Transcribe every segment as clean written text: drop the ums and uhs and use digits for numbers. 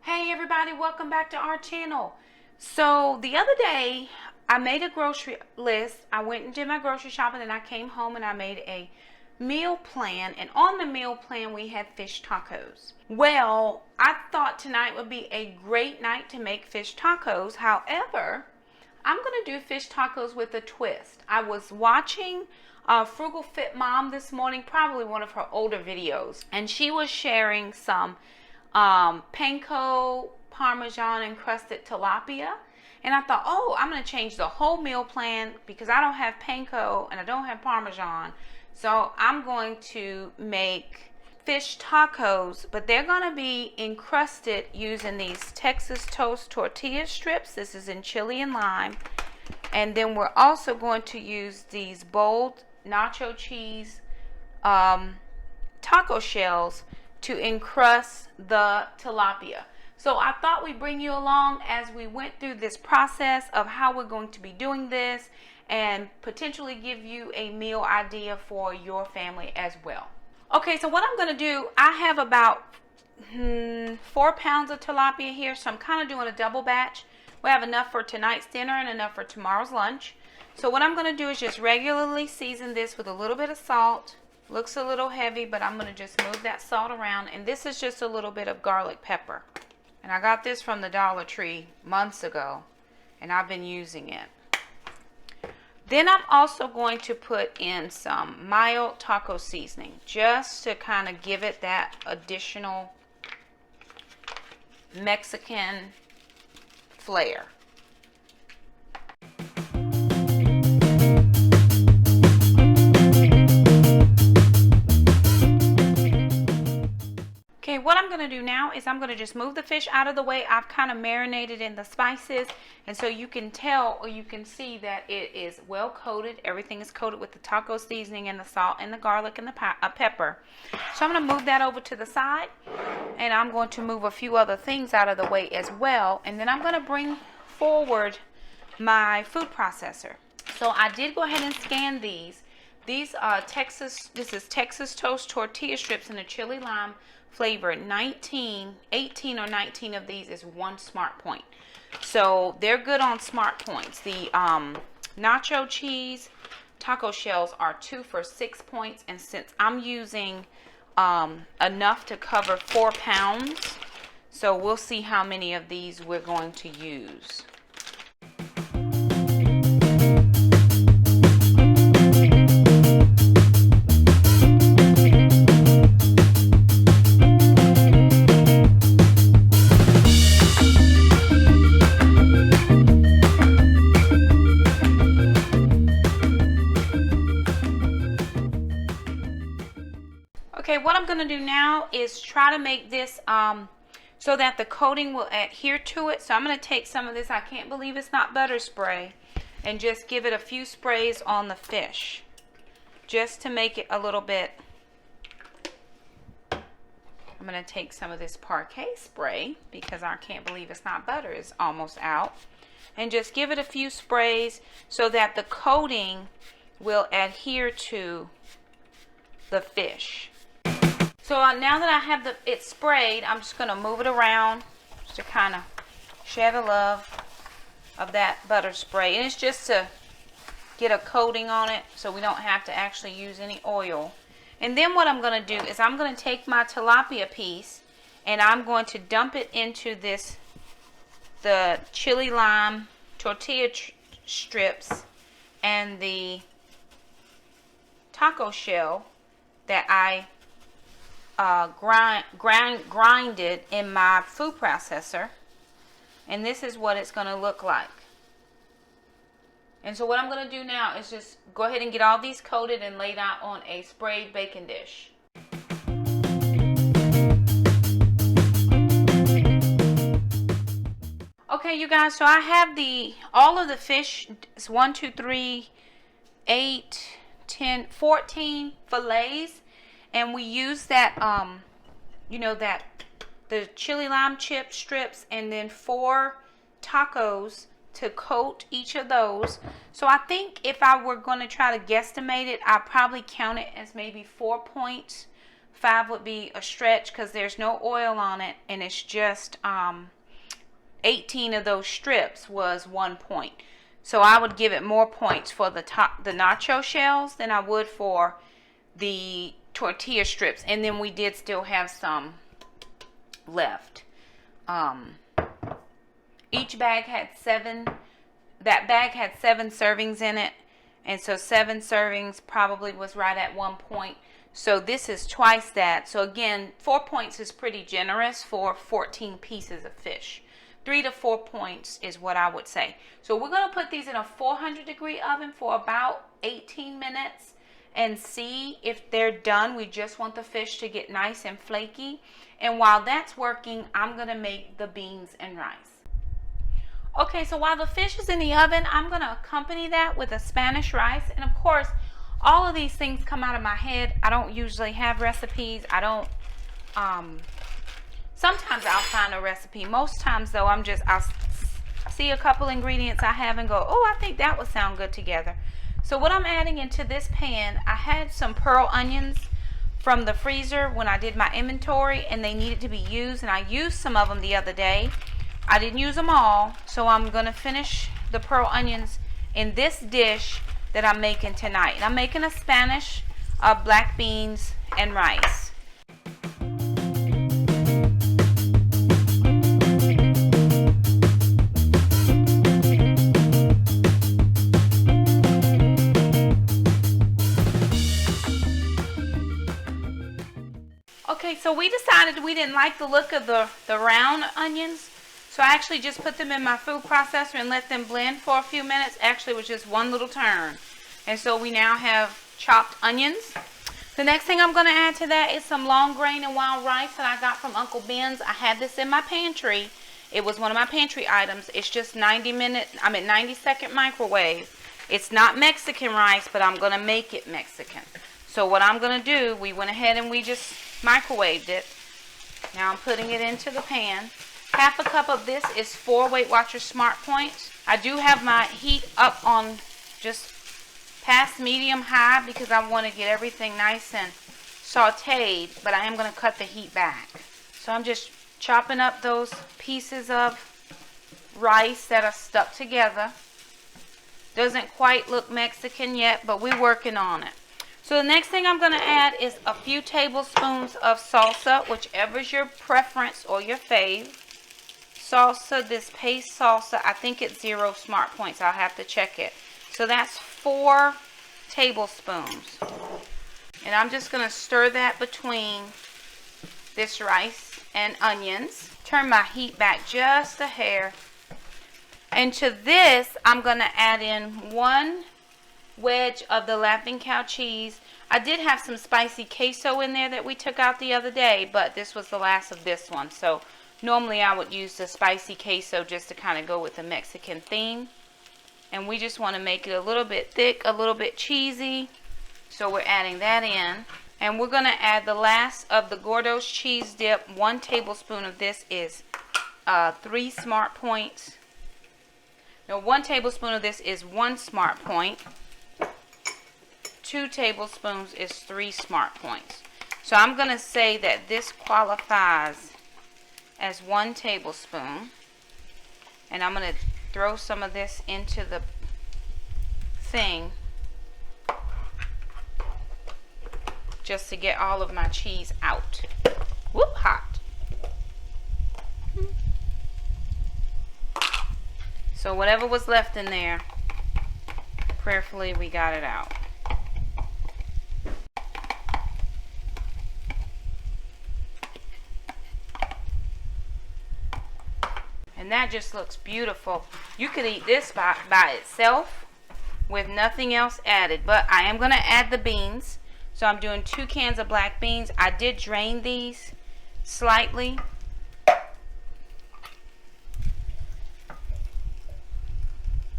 Hey everybody, welcome back to our channel. So the other day I made a grocery list. I went and did my grocery shopping and I came home and I made a meal plan, and on the meal plan we had fish tacos. Well, I thought tonight would be a great night to make fish tacos. However, I'm going to do fish tacos with a twist. I was watching Frugal Fit Mom this morning, probably one of her older videos, and she was sharing some panko Parmesan encrusted tilapia, and I thought, oh, I'm going to change the whole meal plan because I don't have panko and I don't have Parmesan, so I'm going to make fish tacos, but they're going to be encrusted using these Texas toast tortilla strips. This is in chili and lime, and then we're also going to use these bold nacho cheese taco shells to encrust the tilapia. So I thought we'd bring you along as we went through this process of how we're going to be doing this and potentially give you a meal idea for your family as well. Okay, so what I'm going to do, I have about 4 pounds of tilapia here, so I'm kind of doing a double batch. We have enough for tonight's dinner and enough for tomorrow's lunch. So what I'm going to do is just regularly season this with a little bit of salt. Looks a little heavy, but I'm going to just move that salt around. And this is just a little bit of garlic pepper. And I got this from the Dollar Tree months ago, and I've been using it. Then I'm also going to put in some mild taco seasoning, just to kind of give it that additional Mexican flair. Okay, what I'm going to do now is I'm going to just move the fish out of the way. I've kind of marinated in the spices, and so you can tell, or you can see that it is well coated. Everything is coated with the taco seasoning and the salt and the garlic and the pepper. So I'm going to move that over to the side, and I'm going to move a few other things out of the way as well, and then I'm going to bring forward my food processor. So I did go ahead and scan these. These are this is Texas toast tortilla strips in a chili lime flavor. 18 or 19 of these is 1 smart point. So they're good on smart points. The nacho cheese taco shells are 2 for 6 points. And since I'm using enough to cover 4 pounds, so we'll see how many of these we're going to use. Okay, what I'm going to do now is try to make this so that the coating will adhere to it. So I'm going to take some of this, I can't believe it's not butter spray, and just give it a few sprays on the fish, just to make it a little bit. I'm going to take some of this parquet spray, because I can't believe it's not butter, it's almost out, and just give it a few sprays so that the coating will adhere to the fish. So now that I have it sprayed, I'm just going to move it around just to kind of share the love of that butter spray. And it's just to get a coating on it so we don't have to actually use any oil. And then what I'm going to do is I'm going to take my tilapia piece and I'm going to dump it into the chili lime tortilla strips and the taco shell that I grinded in my food processor, and this is what it's going to look like. And so what I'm going to do now is just go ahead and get all these coated and laid out on a sprayed baking dish. Okay, you guys, so I have all of the fish. It's 1, 2, 3, 8, 10, 14 fillets. And we use that, the chili lime chip strips, and then 4 tacos to coat each of those. So I think if I were going to try to guesstimate it, I'd probably count it as maybe 4 points 5 would be a stretch because there's no oil on it, and it's just 18 of those strips was 1 point. So I would give it more points for the nacho shells than I would for the tortilla strips. And then we did still have some left. Each bag had 7. That bag had 7 servings in it, and so 7 servings probably was right at 1 point. So this is twice that. So again, 4 points is pretty generous for 14 pieces of fish. 3 to 4 points is what I would say. So we're going to put these in a 400-degree oven for about 18 minutes and see if they're done. We just want the fish to get nice and flaky. And while that's working, I'm going to make the beans and rice. Okay, so while the fish is in the oven, I'm going to accompany that with a Spanish rice. And of course, all of these things come out of my head. I don't usually have recipes. I don't, sometimes I'll find a recipe. Most times though, I'll see a couple ingredients I have and go, oh, I think that would sound good together. So what I'm adding into this pan, I had some pearl onions from the freezer when I did my inventory, and they needed to be used, and I used some of them the other day. I didn't use them all, so I'm going to finish the pearl onions in this dish that I'm making tonight. And I'm making a Spanish black beans and rice. Okay, so we decided we didn't like the look of the round onions. So I actually just put them in my food processor and let them blend for a few minutes. Actually, it was just one little turn. And so we now have chopped onions. The next thing I'm going to add to that is some long grain and wild rice that I got from Uncle Ben's. I had this in my pantry. It was one of my pantry items. It's just 90-second microwave. It's not Mexican rice, but I'm going to make it Mexican. So what I'm going to do, we went ahead and we just microwaved it. Now I'm putting it into the pan. Half a cup of this is 4 Weight Watchers Smart Points. I do have my heat up on just past medium high because I want to get everything nice and sauteed, but I am going to cut the heat back. So I'm just chopping up those pieces of rice that are stuck together. Doesn't quite look Mexican yet, but we're working on it. So the next thing I'm going to add is a few tablespoons of salsa, whichever is your preference or your fave. Salsa, this paste salsa, I think it's 0 Smart Points. I'll have to check it. So that's 4 tablespoons. And I'm just going to stir that between this rice and onions. Turn my heat back just a hair. And to this, I'm going to add in 1 wedge of the Laughing Cow cheese. I did have some spicy queso in there that we took out the other day, but this was the last of this one. So normally I would use the spicy queso just to kind of go with the Mexican theme. And we just want to make it a little bit thick, a little bit cheesy. So we're adding that in. And we're going to add the last of the Gordo's cheese dip. 1 tablespoon of this is 3 Smart Points. No, 1 tablespoon of this is 1 Smart Point. 2 tablespoons is 3 Smart Points. So I'm going to say that this qualifies as 1 tablespoon. And I'm going to throw some of this into the thing just to get all of my cheese out. Whoop, hot. So whatever was left in there, prayerfully we got it out. And that just looks beautiful. You could eat this by itself with nothing else added. But I am going to add the beans. So I'm doing 2 cans of black beans. I did drain these slightly.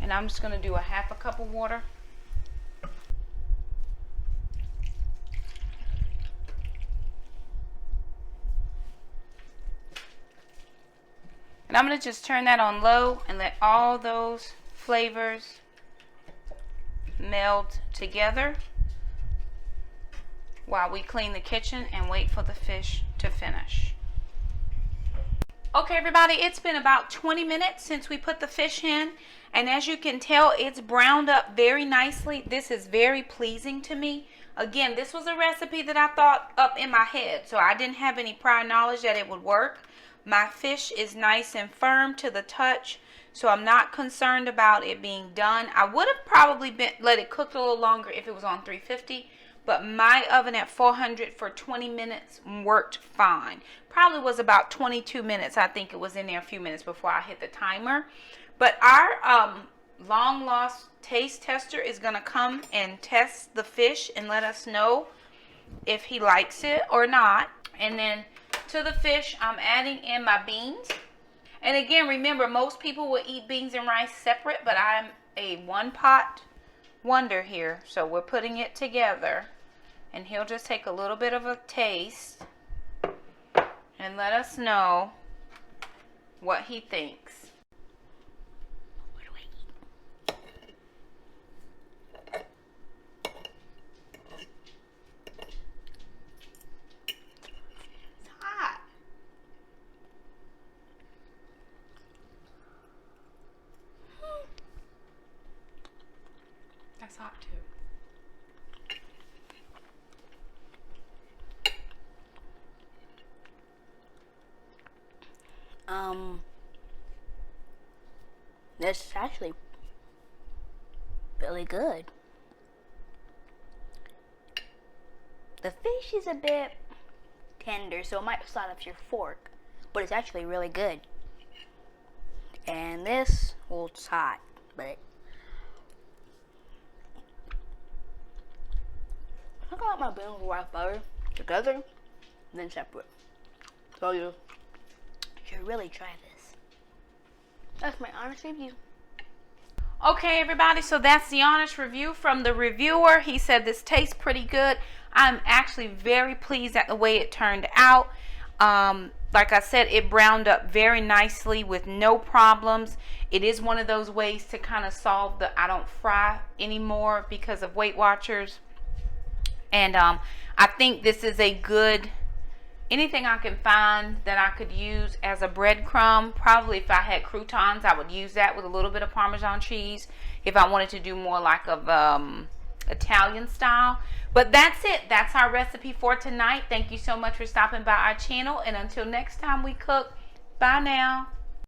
And I'm just going to do a half a cup of water. And I'm going to just turn that on low and let all those flavors meld together while we clean the kitchen and wait for the fish to finish. Okay, everybody, it's been about 20 minutes since we put the fish in, and as you can tell, it's browned up very nicely. This is very pleasing to me. Again, this was a recipe that I thought up in my head, so I didn't have any prior knowledge that it would work. My fish is nice and firm to the touch, so I'm not concerned about it being done. I would have probably let it cook a little longer if it was on 350, but my oven at 400 for 20 minutes worked fine. Probably was about 22 minutes. I think it was in there a few minutes before I hit the timer. But our long lost taste tester is going to come and test the fish and let us know if he likes it or not. And then to the fish, I'm adding in my beans. And again, remember, most people will eat beans and rice separate, but I'm a one pot wonder here, so we're putting it together, and he'll just take a little bit of a taste and let us know what he thinks. What do I eat? It's hot. That's hot too. This is actually really good. The fish is a bit tender, so it might slide off your fork, but it's actually really good. And this, well, it's hot, but I got my beans with white butter together, then separate. So you should really try this. That's my honest review. Okay, everybody, so that's the honest review from the reviewer. He said this tastes pretty good. I'm actually very pleased at the way it turned out. Like I said, it browned up very nicely with no problems. It is one of those ways to kind of solve the I don't fry anymore because of Weight Watchers. And I think this is a good, anything I can find that I could use as a breadcrumb. Probably if I had croutons, I would use that with a little bit of Parmesan cheese if I wanted to do more like of Italian style. But that's it. That's our recipe for tonight. Thank you so much for stopping by our channel. And until next time we cook, bye now.